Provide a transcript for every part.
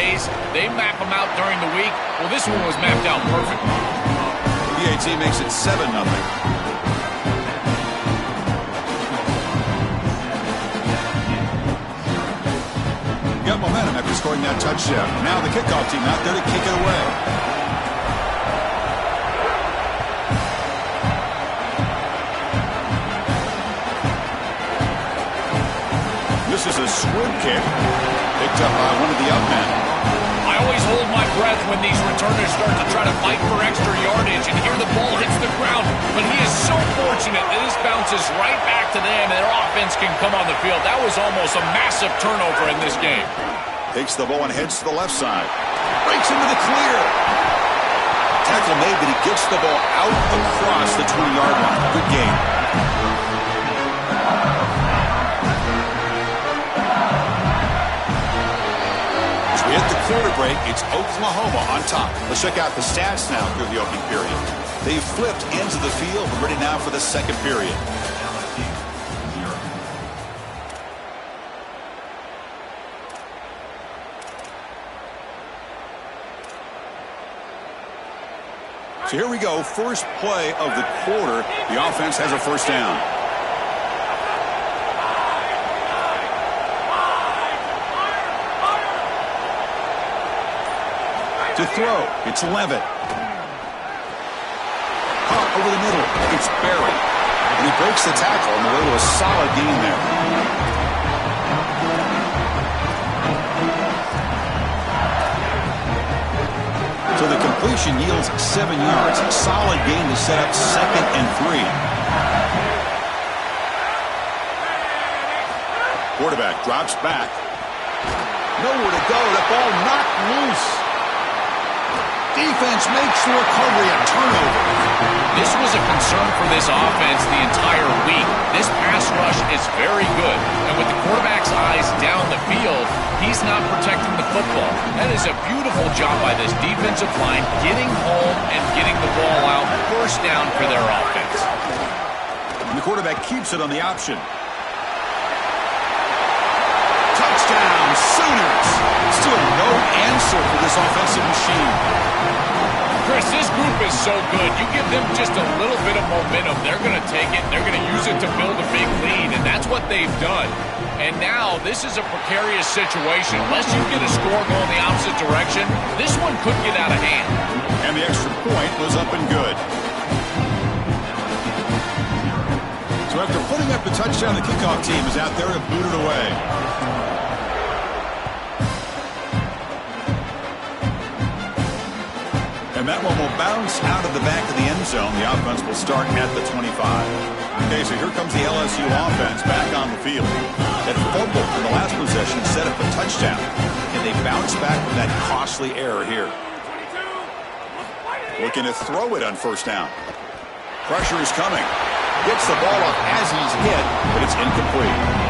plays. They map them out during the week. Well, this one was mapped out perfectly. PAT makes it 7-0. Got momentum after scoring that touchdown. Now the kickoff team out there to kick it away. This is a squib kick. Picked up by one of the out men. I always hold my breath when these returners start to try to fight for extra yardage, and here the ball hits the ground. But he is so fortunate that this bounces right back to them, and their offense can come on the field. That was almost a massive turnover in this game. Takes the ball and heads to the left side. Breaks into the clear. Tackle made, but he gets the ball out across the 20-yard line. Good game. Hit the quarter break. It's Oklahoma on top. Let's check out the stats now through the opening period. They've flipped ends of the field. We're ready now for the second period. So here we go. First play of the quarter. The offense has a first down. To throw, it's Levitt. Caught over the middle, it's Barry. And he breaks the tackle on the way to a solid gain there. So the completion yields 7 yards. Solid gain to set up 2nd and 3. Quarterback drops back. Nowhere to go. That ball knocked loose. Defense makes the recovery a turnover. This was a concern for this offense the entire week. This pass rush is very good. And with the quarterback's eyes down the field, he's not protecting the football. That is a beautiful job by this defensive line, getting home and getting the ball out. First down for their offense. And the quarterback keeps it on the option. Touchdown, Sooners. Still no answer for this offensive machine. Chris, this group is so good. You give them just a little bit of momentum, they're going to take it, they're going to use it to build a big lead, and that's what they've done. And now this is a precarious situation. Unless you get a score going the opposite direction, this one could get out of hand. And the extra point was up and good. So after putting up the touchdown, the kickoff team is out there to boot it away. And that one will bounce out of the back of the end zone. The offense will start at the 25. Okay, so here comes the LSU offense back on the field. That fumble in the last possession set up a touchdown. And they bounce back from that costly error here. Looking to throw it on first down. Pressure is coming. Gets the ball up as he's hit, but it's incomplete.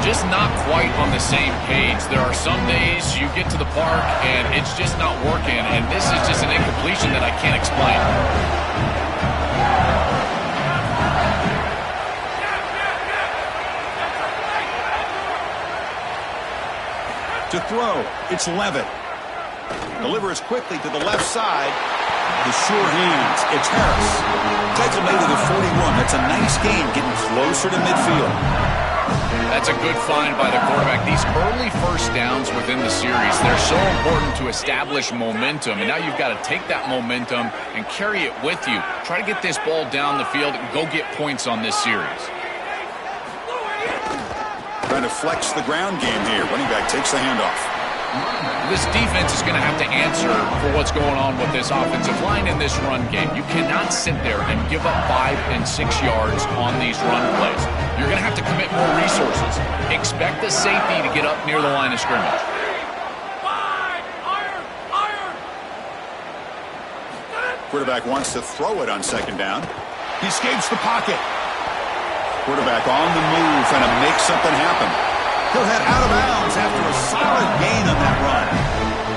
Just not quite on the same page. There are some days you get to the park and it's just not working, and this is just an incompletion that I can't explain. To throw, it's Levitt. Delivers quickly to the left side. The sure hands, it's Harris. Tackle made to the 41. That's a nice gain, getting closer to midfield. That's a good find by the quarterback. These early first downs within the series, they're so important to establish momentum. And now you've got to take that momentum and carry it with you. Try to get this ball down the field and go get points on this series. Trying to flex the ground game here. Running back takes the handoff. This defense is going to have to answer for what's going on with this offensive line in this run game. You cannot sit there and give up 5 and 6 yards on these run plays. You're going to have to commit more resources. Expect the safety to get up near the line of scrimmage. Quarterback wants to throw it on second down. He escapes the pocket. Quarterback on the move, trying to make something happen. He'll head out of bounds after a solid gain on that run.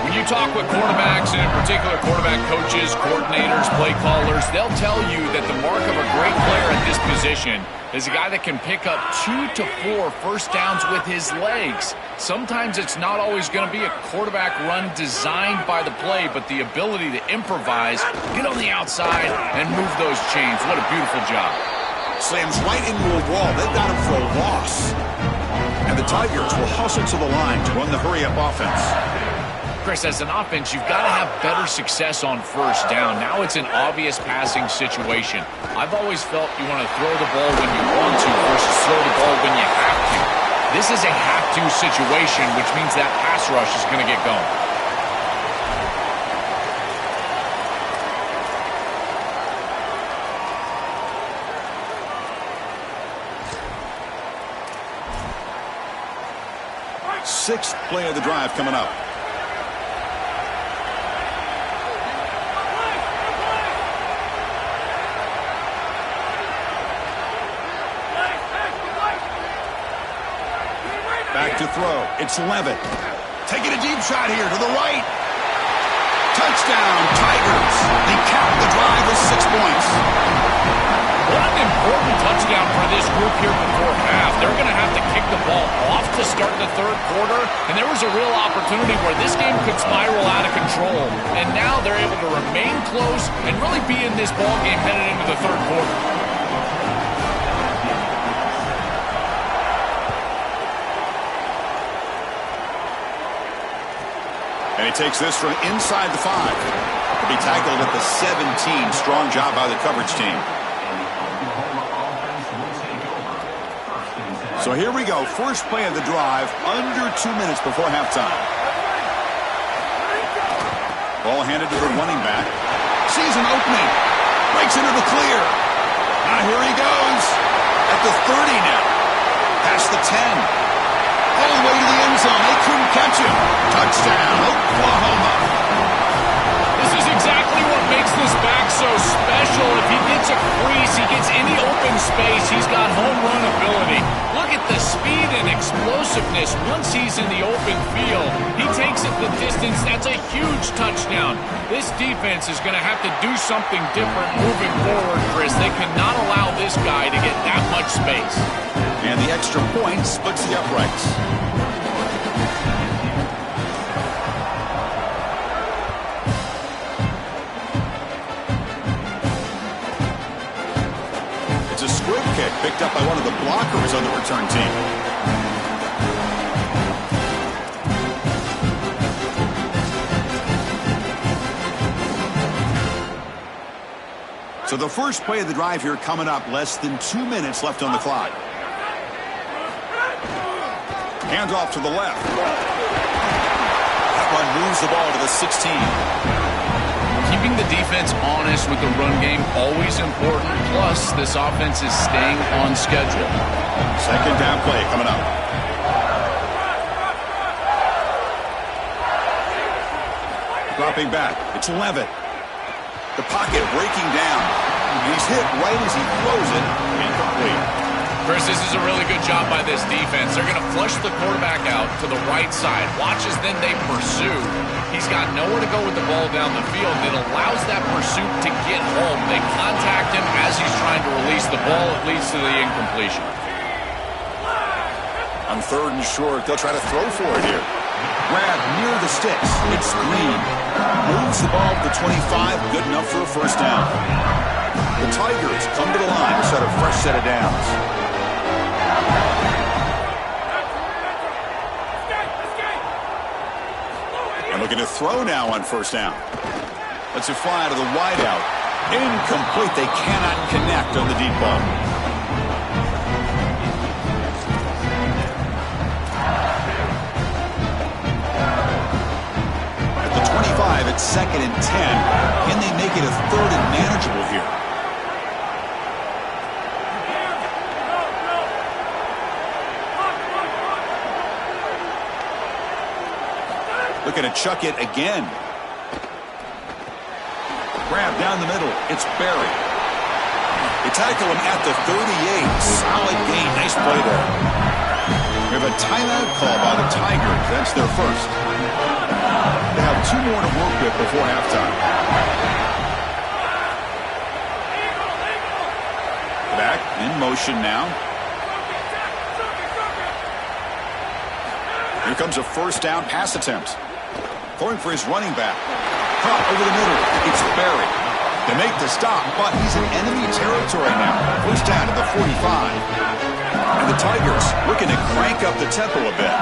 When you talk with quarterbacks, and in particular quarterback coaches, coordinators, play callers, they'll tell you that the mark of a great player at this position is a guy that can pick up 2 to 4 first downs with his legs. Sometimes it's not always going to be a quarterback run designed by the play, but the ability to improvise, get on the outside, and move those chains. What a beautiful job. Slams right into a wall. They've got him for a loss. And the Tigers will hustle to the line to run the hurry-up offense. Chris, as an offense, you've got to have better success on first down. Now it's an obvious passing situation. I've always felt you want to throw the ball when you want to versus throw the ball when you have to. This is a have-to situation, which means that pass rush is going to get going. Sixth play of the drive coming up. Back to throw. It's Levitt. Taking a deep shot here to the right. Touchdown, Tigers. They cap the drive with 6 points. What an important touchdown for this group here before half. They're going to have to kick the ball off to start the third quarter, and there was a real opportunity where this game could spiral out of control. And now they're able to remain close and really be in this ball game headed into the third quarter. And he takes this from inside the 5. To be tackled at the 17. Strong job by the coverage team. So here we go. First play of the drive, under 2 minutes before halftime. Ball handed to the running back. Sees an opening. Breaks into the clear. Now here he goes. At the 30 now. Past the 10. All the way to the end zone. They couldn't catch him. Touchdown, Oklahoma. This is exactly what makes this back so special. If he gets a crease, he gets any open space, he's got home run ability. Look at the speed and explosiveness once he's in the open field. He takes it the distance. That's a huge touchdown. This defense is going to have to do something different moving forward, Chris. They cannot allow this guy to get that much space. And the extra point splits the uprights. It's a squib kick picked up by one of the blockers on the return team. So the first play of the drive here coming up. Less than 2 minutes left on the clock. Hand off to the left. That one moves the ball to the 16. Keeping the defense honest with the run game, always important. Plus, this offense is staying on schedule. Second down play coming up. Dropping back. It's Levitt. The pocket breaking down. And he's hit right as he throws it. Incomplete. Chris, this is a really good job by this defense. They're going to flush the quarterback out to the right side. Watch as then they pursue. He's got nowhere to go with the ball down the field. It allows that pursuit to get home. They contact him as he's trying to release the ball. It leads to the incompletion. On third and short, they'll try to throw for it here. Grab near the sticks. It's Green. Moves the ball to the 25. Good enough for a first down. The Tigers come to the line to set a fresh set of downs. And looking to throw now on first down. Lets it fly to the wideout. Incomplete. They cannot connect on the deep ball. At the 25, it's 2nd and 10. Can they make it a 3rd and manageable here? Looking to chuck it again. Grab down the middle. It's Barry. They tackle him at the 38. Solid gain. Nice play there. We have a timeout call by the Tigers. That's their first. They have 2 more to work with before halftime. Back in motion now. Here comes a first down pass attempt. Throwing for his running back. Caught over the middle. It's buried. They make the stop, but he's in enemy territory now. First down to the 45. And the Tigers looking to crank up the tempo a bit.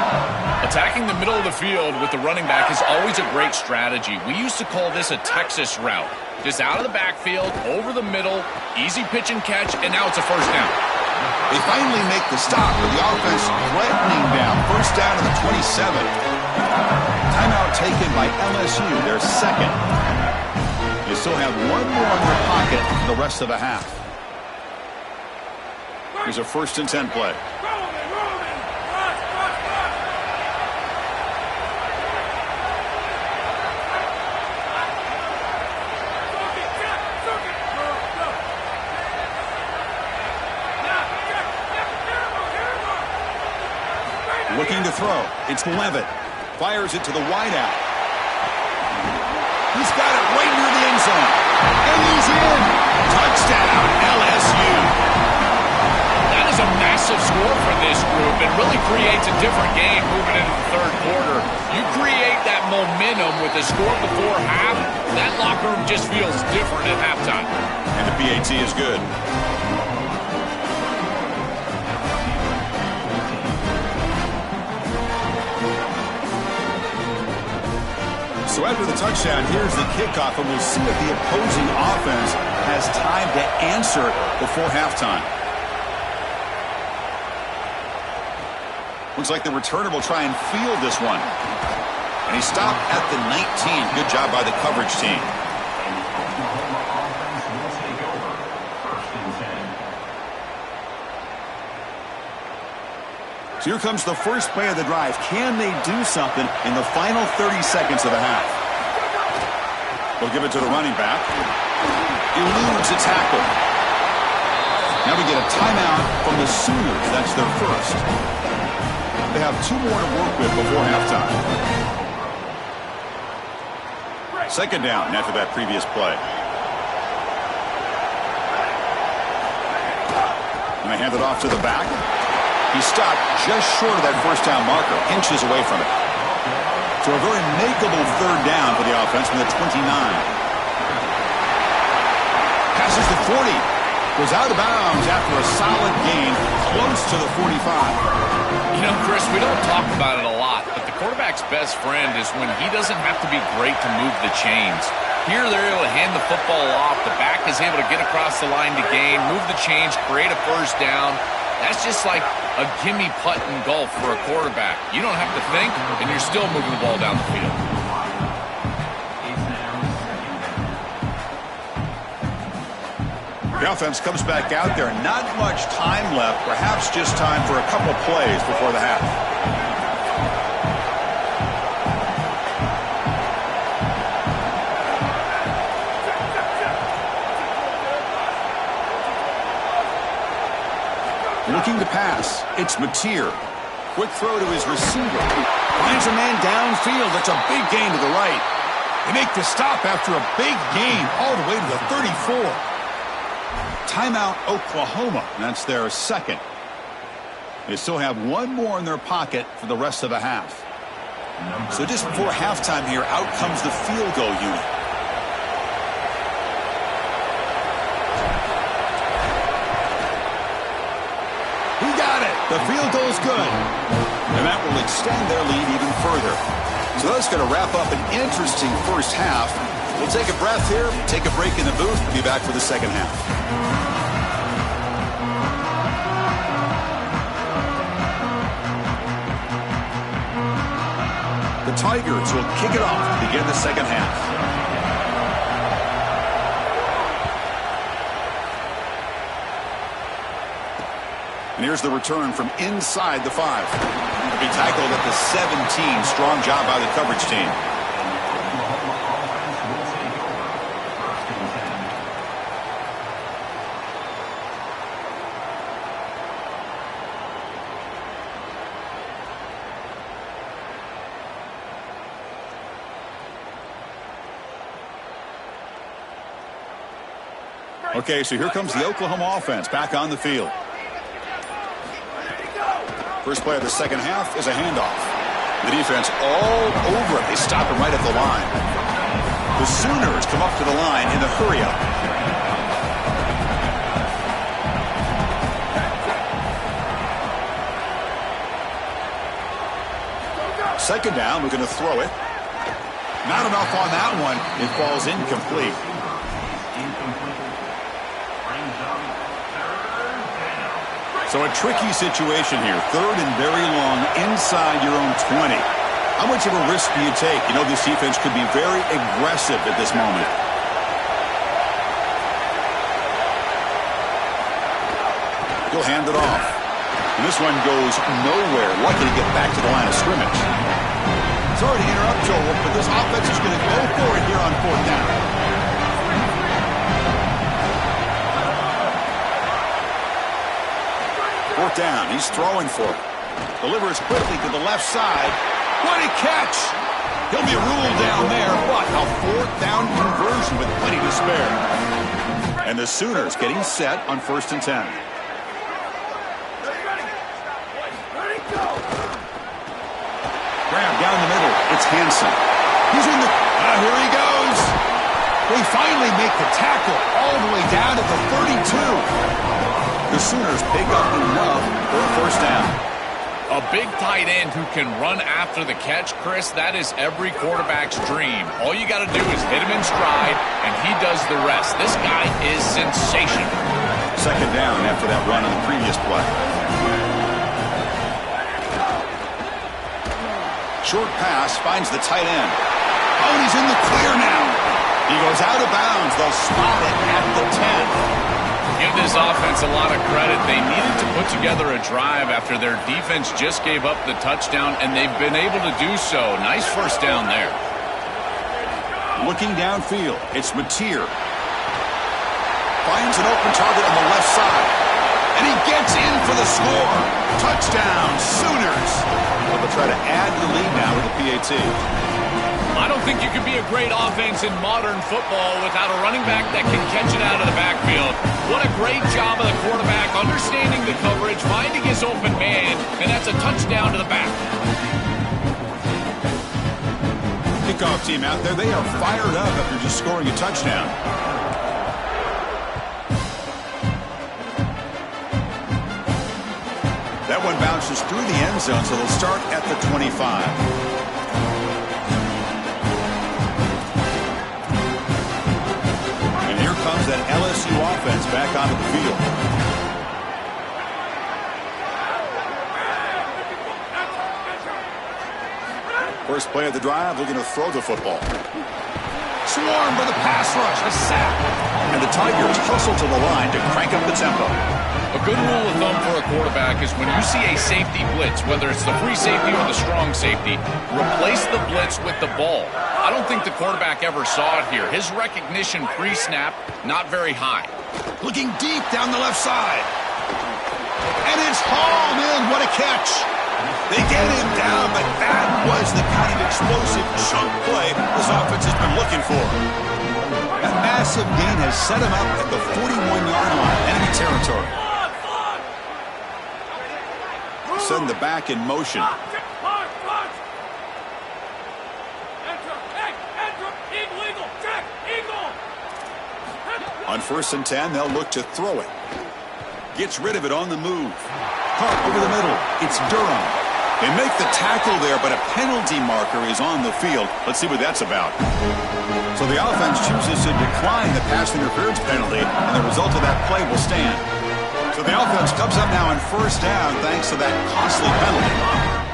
Attacking the middle of the field with the running back is always a great strategy. We used to call this a Texas route. Just out of the backfield, over the middle, easy pitch and catch, and now it's a first down. They finally make the stop with the offense threatening down. First down to the 27. Timeout taken by LSU, their second. They still have 1 more in their pocket for the rest of the half. Here's a 1st and 10 play. Looking to throw. It's Levitt. Fires it to the wideout. He's got it right near the end zone. And he's in. Touchdown, LSU. That is a massive score for this group. It really creates a different game moving into the third quarter. You create that momentum with a score before half, that locker room just feels different at halftime. And the PAT is good. So after the touchdown, here's the kickoff, and we'll see if the opposing offense has time to answer before halftime. Looks like the returner will try and field this one. And he stopped at the 19. Good job by the coverage team. So here comes the first play of the drive. Can they do something in the final 30 seconds of the half? They'll give it to the running back. Eludes a tackle. Now we get a timeout from the Sooners. That's their first. They have 2 more to work with before halftime. Second down after that previous play. And they hand it off to the back. He stopped just short of that first down marker, inches away from it. So a very makeable third down for the offense from the 29. Passes the 40. Goes out of bounds after a solid gain, close to the 45. You know, Chris, we don't talk about it a lot, but the quarterback's best friend is when he doesn't have to be great to move the chains. Here they're able to hand the football off. The back is able to get across the line to gain, move the chains, create a first down. That's just like a gimme putt in golf for a quarterback. You don't have to think, and you're still moving the ball down the field. The offense comes back out there. Not much time left. Perhaps just time for a couple plays before the half. Looking to pass. It's Mateer. Quick throw to his receiver. Finds a man downfield. That's a big gain to the right. They make the stop after a big gain all the way to the 34. Timeout, Oklahoma. That's their second. They still have 1 more in their pocket for the rest of the half. So just before halftime here, out comes the field goal unit. He got it. The field goal's good. And that will extend their lead even further. So that's going to wrap up an interesting first half. We'll take a breath here, take a break in the booth, and be back for the second half. The Tigers will kick it off to begin the second half. And here's the return from inside the 5. He'll be tackled at the 17. Strong job by the coverage team. Okay, so here comes the Oklahoma offense back on the field. First play of the second half is a handoff. The defense all over it. They stop him right at the line. The Sooners come up to the line in the hurry-up. Second down, we're going to throw it. Not enough on that one. It falls incomplete. So a tricky situation here. Third and very long inside your own 20. How much of a risk do you take? You know, this defense could be very aggressive at this moment. He'll hand it off. And this one goes nowhere. Lucky to get back to the line of scrimmage. Sorry to interrupt, Joel, but this offense is going to go for it here on fourth down. Fourth down, he's throwing for it. Delivers quickly to the left side. What a catch! He'll be ruled down there, but a fourth down conversion with plenty to spare. And the Sooners getting set on 1st and 10. Grab down the middle. It's Hansen. He's in the... here he goes. They finally make the tackle all the way down to the 32. The Sooners pick up enough for a first down. A big tight end who can run after the catch, Chris, that is every quarterback's dream. All you got to do is hit him in stride, and he does the rest. This guy is sensational. Second down after that run on the previous play. Short pass finds the tight end. Oh, and he's in the clear now. He goes out of bounds. They'll spot it at the 10. Give this offense a lot of credit. They needed to put together a drive after their defense just gave up the touchdown, and they've been able to do so. Nice first down there. Looking downfield, it's Mateer. Finds an open target on the left side. And he gets in for the score. Touchdown, Sooners. Well, they'll try to add the lead now with the PAT. I don't think you can be a great offense in modern football without a running back that can catch it out of the backfield. What a great job of the quarterback understanding the coverage, finding his open man, and that's a touchdown to the back. Kickoff team out there, they are fired up after just scoring a touchdown. That one bounces through the end zone, so they'll start at the 25. Comes that LSU offense back onto the field. First play of the drive, looking to throw the football. Swarmed by the pass rush, a sack. And the Tigers hustle to the line to crank up the tempo. A good rule of thumb for a quarterback is when you see a safety blitz, whether it's the free safety or the strong safety, replace the blitz with the ball. I don't think the quarterback ever saw it here. His recognition pre-snap, not very high. Looking deep down the left side. And it's hauled in. What a catch. They get him down, but that was the kind of explosive chunk play this offense has been looking for. That massive gain has set him up at the 41-yard line, enemy territory. Send the back in motion. On 1st and 10, they'll look to throw it. Gets rid of it on the move. Caught over the middle. It's Durham. They make the tackle there, but a penalty marker is on the field. Let's see what that's about. So the offense chooses to decline the pass interference penalty, and the result of that play will stand. So the offense comes up now on 1st down thanks to that costly penalty.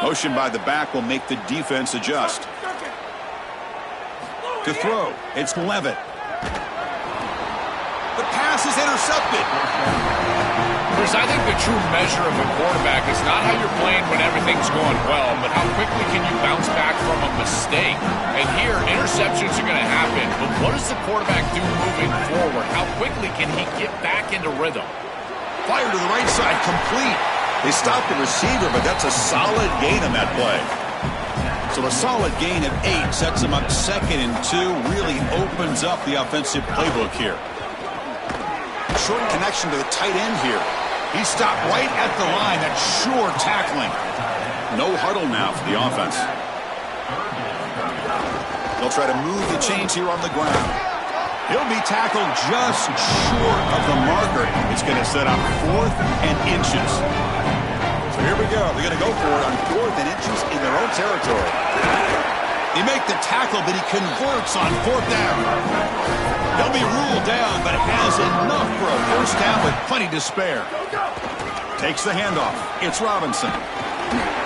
Motion by the back will make the defense adjust. To throw, it's Levitt. The pass is intercepted. Chris, I think the true measure of a quarterback is not how you're playing when everything's going well, but how quickly can you bounce back from a mistake. And here, interceptions are going to happen, but what does the quarterback do moving forward? How quickly can he get back into rhythm? Fire to the right side, complete. They stopped the receiver, but that's a solid gain on that play. So a solid gain of 8 sets him up 2nd and 2. Really opens up the offensive playbook here. Short connection to the tight end here. He stopped right at the line. That's sure tackling. No huddle now for the offense. They'll try to move the chains here on the ground. He'll be tackled just short of the marker. It's going to set up 4th and inches. So here we go. They're going to go for it on 4th and inches in their own territory. They make the tackle, but he converts on 4th down. He'll be ruled down, but has enough for a 1st down with plenty to spare. Takes the handoff. It's Robinson.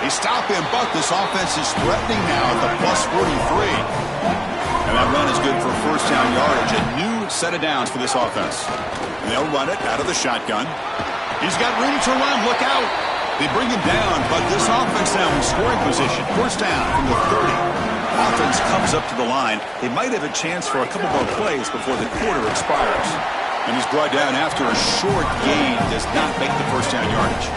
They stop him, but this offense is threatening now at the +43. And that run is good for 1st down yardage. A new set of downs for this offense. And they'll run it out of the shotgun. He's got room to run. Look out. They bring him down, but this offense now in scoring position. 1st down from the 30. Offense comes up to the line. They might have a chance for a couple more plays before the quarter expires. And he's brought down after a short gain. Does not make the 1st down yardage.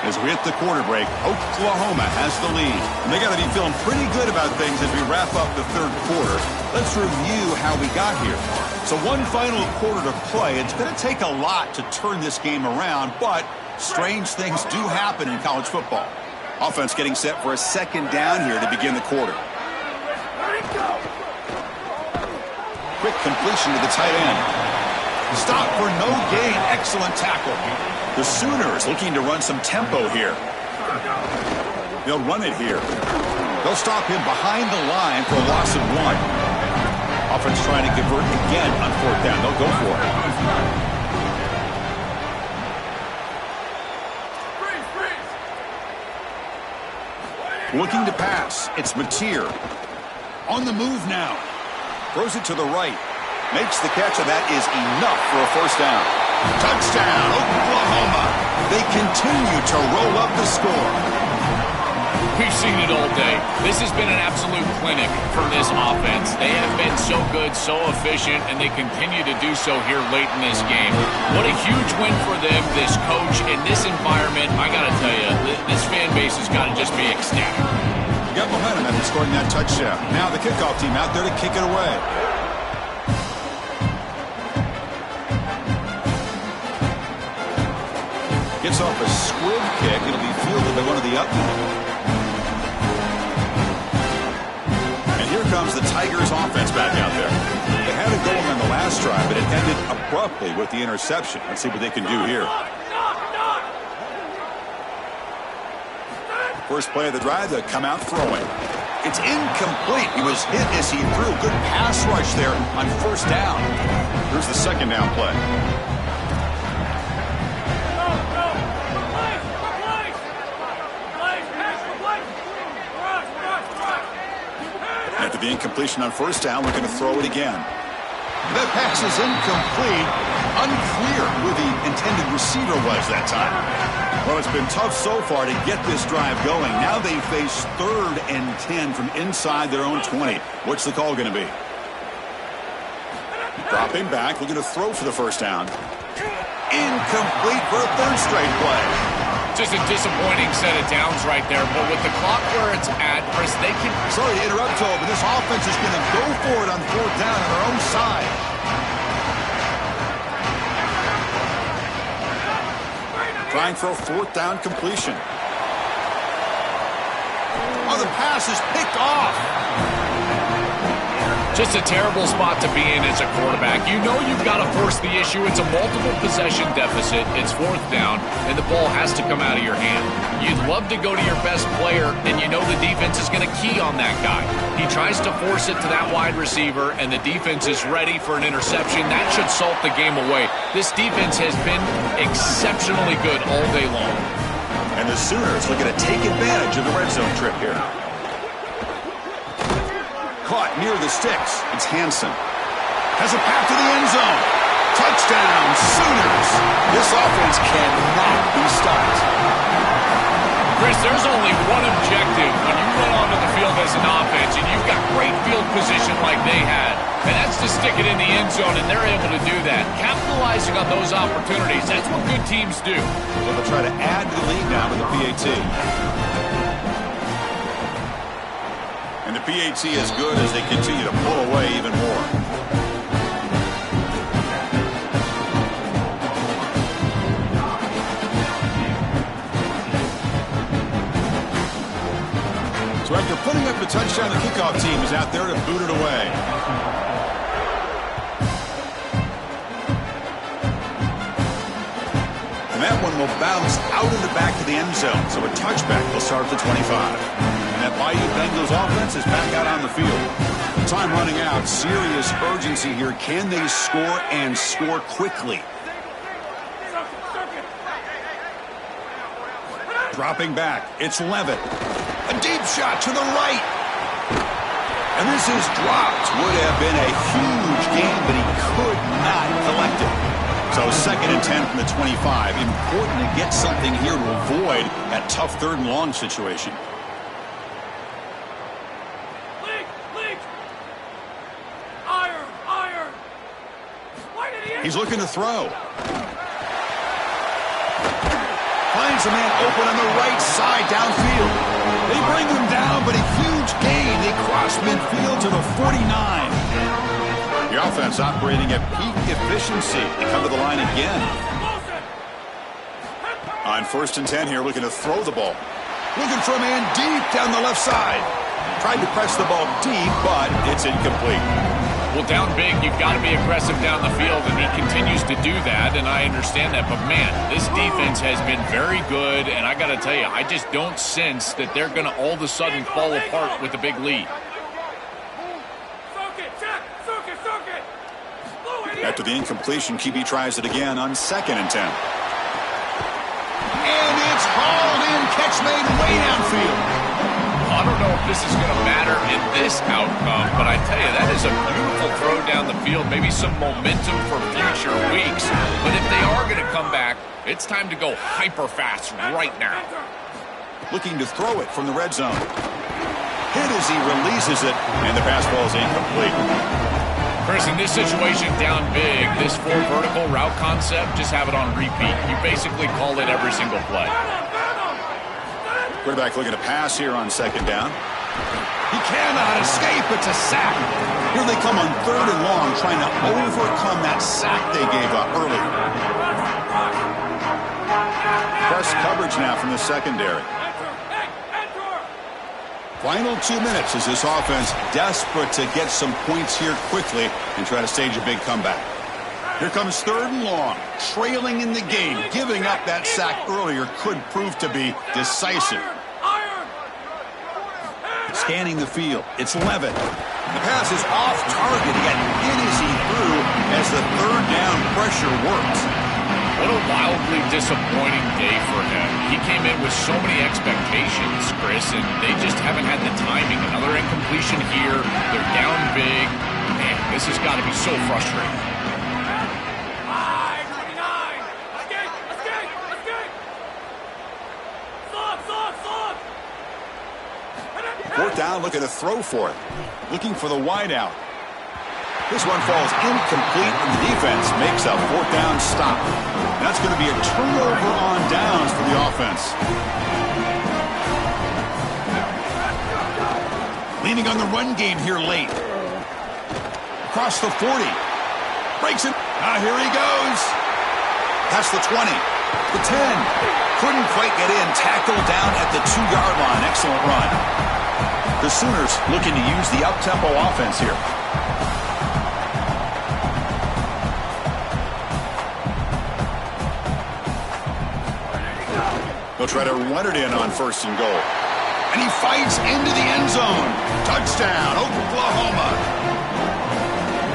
As we hit the quarter break, Oklahoma has the lead. And they got to be feeling pretty good about things as we wrap up the 3rd quarter. Let's review how we got here. So one final quarter to play. It's going to take a lot to turn this game around, but strange things do happen in college football. Offense getting set for a 2nd down here to begin the quarter. Quick completion to the tight end. Stop for no gain. Excellent tackle. The Sooners looking to run some tempo here. They'll run it here. They'll stop him behind the line for a loss of 1. Offense trying to convert again on 4th down. They'll go for it. Looking to pass. It's Mateer. On the move now. Throws it to the right. Makes the catch, and that is enough for a 1st down. Touchdown, Oklahoma. They continue to roll up the score. We've seen it all day. This has been an absolute clinic for this offense. They have been so good, so efficient, and they continue to do so here late in this game. What a huge win for them, this coach, in this environment. I got to tell you, this fan base has got to just be ecstatic. You got momentum after scoring that touchdown. Now the kickoff team out there to kick it away. Gets off a squib kick. It'll be fielded by one of the up men. And here comes the Tigers offense back out there. They had it going on the last drive, but it ended abruptly with the interception. Let's see what they can do here. First play of the drive, they come out throwing. It's incomplete. He was hit as he threw. Good pass rush there on 1st down. Here's the 2nd down play. After the incompletion on 1st down, looking to throw it again. That pass is incomplete. Unclear who the intended receiver was that time. Well, it's been tough so far to get this drive going. Now they face 3rd and 10 from inside their own 20. What's the call going to be? Dropping back, looking to throw for the 1st down. Incomplete for a 3rd straight play. Just a disappointing set of downs right there, but with the clock where it's at, Chris, they can... Sorry to interrupt, Joe, but this offense is going to go for it on 4th down on their own side. Trying for a 4th down completion. Oh, the pass is picked off. Just a terrible spot to be in as a quarterback. You know you've got to force the issue. It's a multiple possession deficit. It's 4th down, and the ball has to come out of your hand. You'd love to go to your best player, and you know the defense is going to key on that guy. He tries to force it to that wide receiver, and the defense is ready for an interception. That should salt the game away. This defense has been exceptionally good all day long. And the Sooners looking to take advantage of the red zone trip here. Caught near the sticks. It's Hansen. Has a path to the end zone. Touchdown, Sooners. This offense cannot be stopped. Chris, there's only one objective when you run onto the field as an offense and you've got great field position like they had, and that's to stick it in the end zone, and they're able to do that. Capitalizing on those opportunities, that's what good teams do. So they'll try to add to the lead now with the PAT. And the PAT is good as they continue to pull away even more. So after putting up the touchdown, the kickoff team is out there to boot it away. And that one will bounce out of the back of the end zone. So a touchback will start at the 25. And that Bayou Bengals offense is back out on the field. Time running out. Serious urgency here. Can they score and score quickly? Dropping back. It's Levitt. A deep shot to the right. And this is dropped. Would have been a huge gain, but he could not collect it. So 2nd and 10 from the 25. Important to get something here to avoid that tough 3rd and long situation. He's looking to throw. Finds a man open on the right side downfield. They bring him down, but a huge gain. They cross midfield to the 49. The offense operating at peak efficiency. They come to the line again. On 1st and 10 here, looking to throw the ball. Looking for a man deep down the left side. Tried to press the ball deep, but it's incomplete. Well, down big, you've got to be aggressive down the field, and he continues to do that, and I understand that. But, man, this defense has been very good, and I got to tell you, I just don't sense that they're going to all of a sudden fall apart with a big lead. After the incompletion, QB tries it again on 2nd and 10. And it's hauled in. Catch made way downfield. I don't know if this is going to matter in this outcome, but I tell you, that is a beautiful throw down the field, maybe some momentum for future weeks. But if they are going to come back, it's time to go hyper fast right now. Looking to throw it from the red zone. Hit as he releases it, and the pass ball is incomplete. Chris, in this situation, down big, this 4 vertical route concept, just have it on repeat. You basically call it every single play. Quarterback looking to pass here on 2nd down. He cannot escape. It's a sack. Here they come on 3rd and long, trying to overcome that sack they gave up earlier. Press coverage now from the secondary. Final 2 minutes as this offense desperate to get some points here quickly and try to stage a big comeback. Here comes 3rd and long, trailing in the game. Giving up that sack earlier could prove to be decisive. Scanning the field, it's Levitt. The pass is off target. He got hit as he threw as the 3rd down pressure works. What a wildly disappointing day for him. He came in with so many expectations, Chris, and they just haven't had the timing. Another incompletion here. They're down big. Man, this has got to be so frustrating. 4th down, looking to throw for it. Looking for the wideout. This one falls incomplete, and the defense makes a 4th down stop. And that's going to be a turnover on downs for the offense. Leaning on the run game here late. Across the 40. Breaks it. Here he goes. That's the 20. The 10. Couldn't quite get in. Tackled down at the 2-yard line. Excellent run. The Sooners looking to use the up-tempo offense here. They'll try to run it in on 1st and goal. And he fights into the end zone. Touchdown, Oklahoma.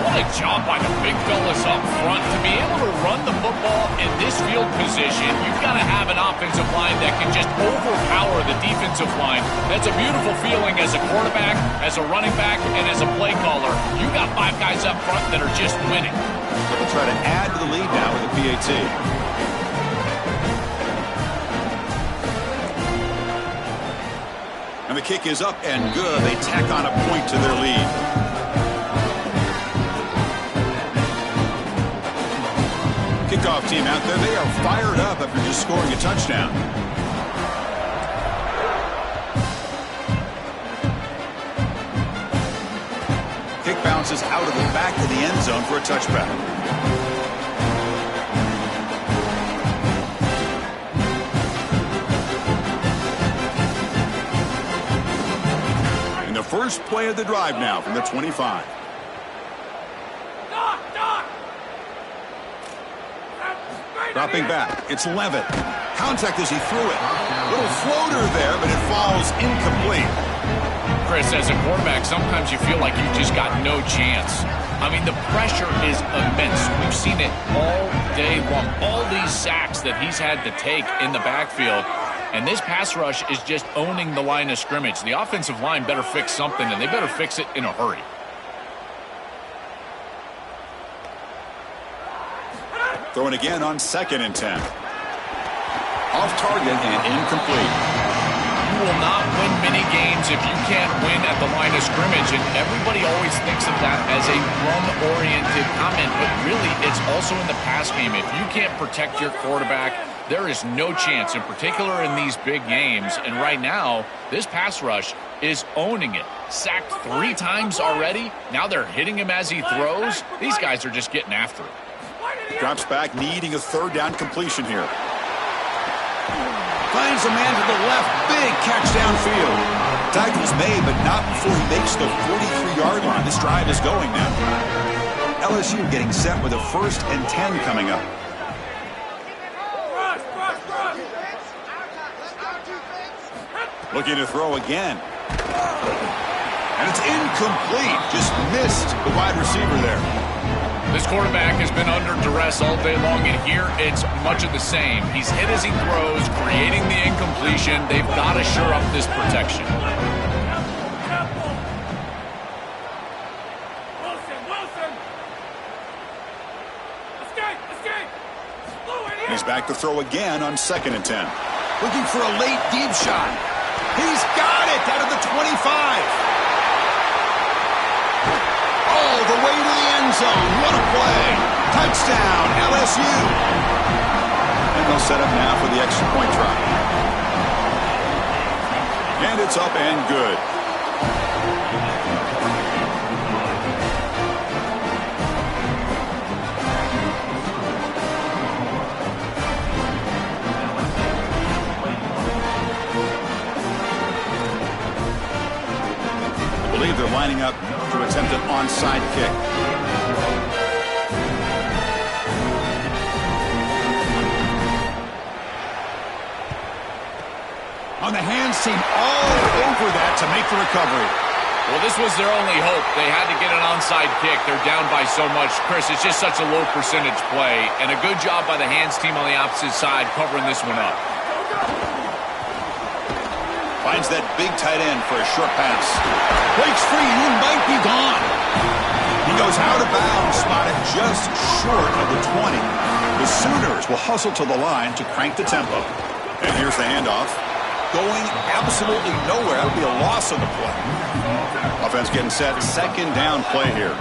What a job by the big fellas up front. To be able to run the football in this field position, you've got to have an offensive line that can just overpower the defensive line. That's a beautiful feeling as a quarterback, as a running back, and as a play caller. You got 5 guys up front that are just winning. So they'll try to add to the lead now with the PAT. And the kick is up and good. They tack on a point to their lead. Kickoff team out there. They are fired up after just scoring a touchdown. Kick bounces out of the back of the end zone for a touchback. First play of the drive now from the 25. Dropping back. It's Levitt. Contact as he threw it. Little floater there, but it falls incomplete. Chris, as a quarterback, sometimes you feel like you've just got no chance. I mean, the pressure is immense. We've seen it all day long. All these sacks that he's had to take in the backfield. And this pass rush is just owning the line of scrimmage. The offensive line better fix something, and they better fix it in a hurry. Throwing again on 2nd and 10. Off target and incomplete. You will not win many games if you can't win at the line of scrimmage, and everybody always thinks of that as a run-oriented comment, but really it's also in the pass game. If you can't protect your quarterback, there is no chance, in particular in these big games. And right now, this pass rush is owning it. Sacked 3 times already. Now they're hitting him as he throws. These guys are just getting after it. Drops back, needing a 3rd down completion here. Finds a man to the left. Big catch downfield. Tackle's made, but not before he makes the 43-yard line. This drive is going now. LSU getting set with a 1st and 10 coming up. Looking to throw again. And it's incomplete. Just missed the wide receiver there. This quarterback has been under duress all day long, and here it's much of the same. He's hit as he throws, creating the incompletion. They've got to shore up this protection. He's back to throw again on 2nd and 10. Looking for a late deep shot. He's got it out of the 25. All the way to the end zone. What a play. Touchdown, LSU. And they'll set up now for the extra point try. And it's up and good. I believe they're lining up to attempt an onside kick. On the hands team all over that to make the recovery. Well, this was their only hope. They had to get an onside kick. They're down by so much. Chris, it's just such a low percentage play, and a good job by the hands team on the opposite side covering this one up. Finds that big tight end for a short pass. Breaks free. He might be gone. He goes out of bounds, spotted just short of the 20. The Sooners will hustle to the line to crank the tempo. And here's the handoff. Going absolutely nowhere. That'll be a loss on the play. Offense getting set. 2nd down play here.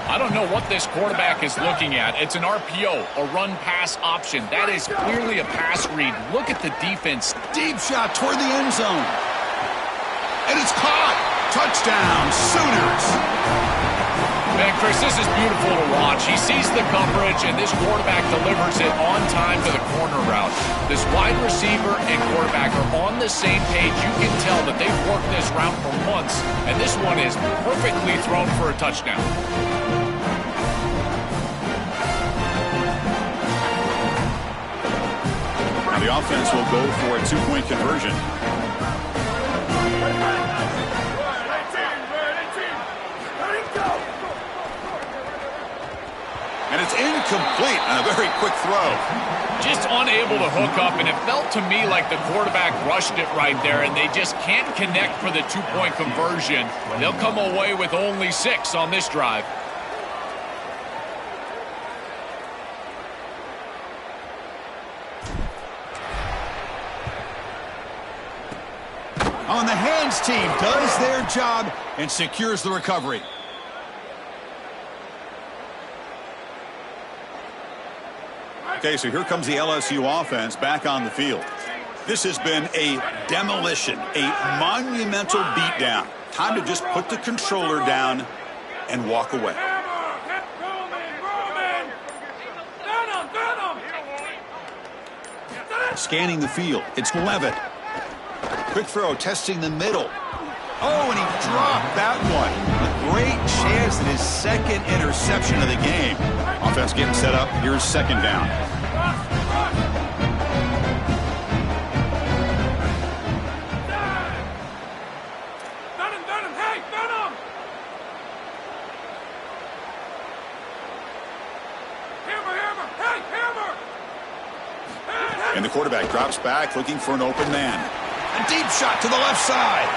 I don't know what this quarterback is looking at. It's an RPO, a run-pass option. That is clearly a pass read. Look at the defense. Deep shot toward the end zone. And it's caught. Touchdown, Sooners. Man, Chris, this is beautiful to watch. He sees the coverage, and this quarterback delivers it on time to the corner route. This wide receiver and quarterback are on the same page. You can tell that they've worked this route for months, and this one is perfectly thrown for a touchdown. Now the offense will go for a 2-point conversion. And it's incomplete on a very quick throw. Just unable to hook up, and it felt to me like the quarterback rushed it right there, and they just can't connect for the 2-point conversion. They'll come away with only 6 on this drive. On the hands team does their job and secures the recovery. Okay, so here comes the LSU offense back on the field. This has been a demolition, a monumental beatdown. Time to just put the controller down and walk away. Scanning the field, it's Levitt. Quick throw, testing the middle. Oh, and he dropped that one. A great chance at his second interception of the game. Offense getting set up. Here's second down. And the quarterback drops back, looking for an open man. A deep shot to the left side.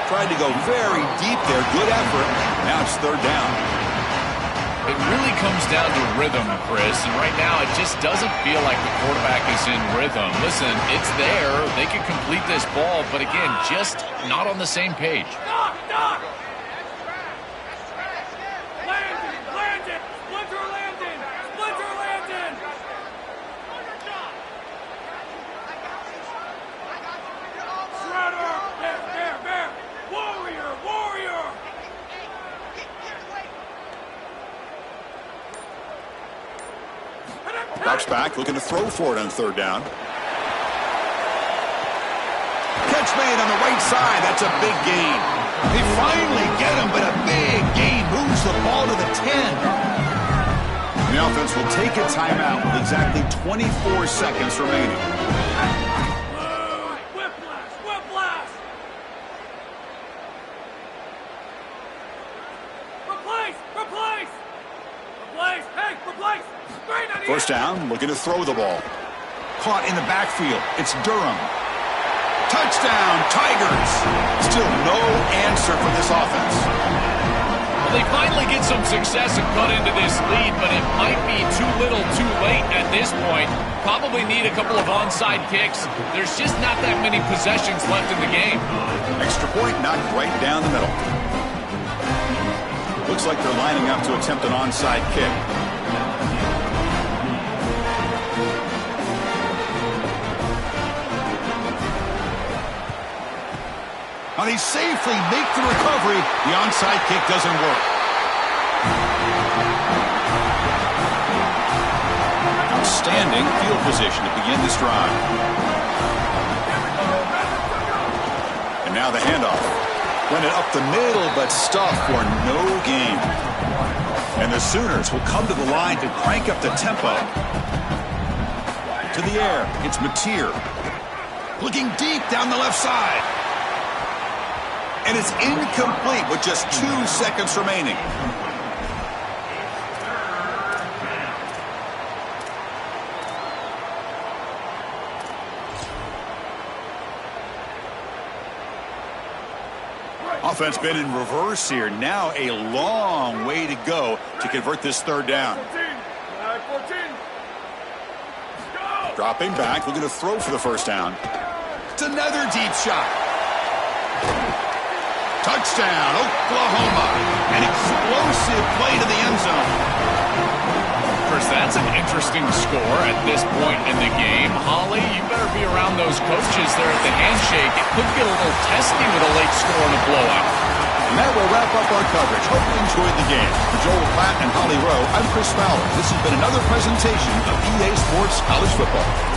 Tried to go very deep there. Good effort. Now it's third down. It really comes down to rhythm, Chris, and right now it just doesn't feel like the quarterback is in rhythm. Listen, it's there. They can complete this ball, but again, just not on the same page. Drops back, looking to throw for it on third down. Catch made on the right side. That's a big gain. They finally get him, but a big gain moves the ball to the 10. The offense will take a timeout with exactly 24 seconds remaining. First down, looking to throw the ball. Caught in the backfield. It's Durham. Touchdown, Tigers. Still no answer for this offense. Well, they finally get some success and cut into this lead, but it might be too little too late at this point. Probably need a couple of onside kicks. There's just not that many possessions left in the game. Extra point knocked right down the middle. Looks like they're lining up to attempt an onside kick. Now they safely make the recovery. The onside kick doesn't work. Outstanding field position to begin this drive. And now the handoff. Went it up the middle, but stuffed for no gain. And the Sooners will come to the line to crank up the tempo. To the air, it's Mateer. Looking deep down the left side. And it's incomplete with just 2 seconds remaining. Offense been in reverse here. Now a long way to go to convert this third down. 14. Dropping back, looking to throw for the first down. It's another deep shot. Touchdown, Oklahoma. An explosive play to the end zone. Chris, that's an interesting score at this point in the game. Holly, you better be around those coaches there at the handshake. It could get a little testy with a late score and a blowout. And that will wrap up our coverage. Hope you enjoyed the game. For Joel Platt and Holly Rowe, I'm Chris Fowler. This has been another presentation of EA Sports College Football.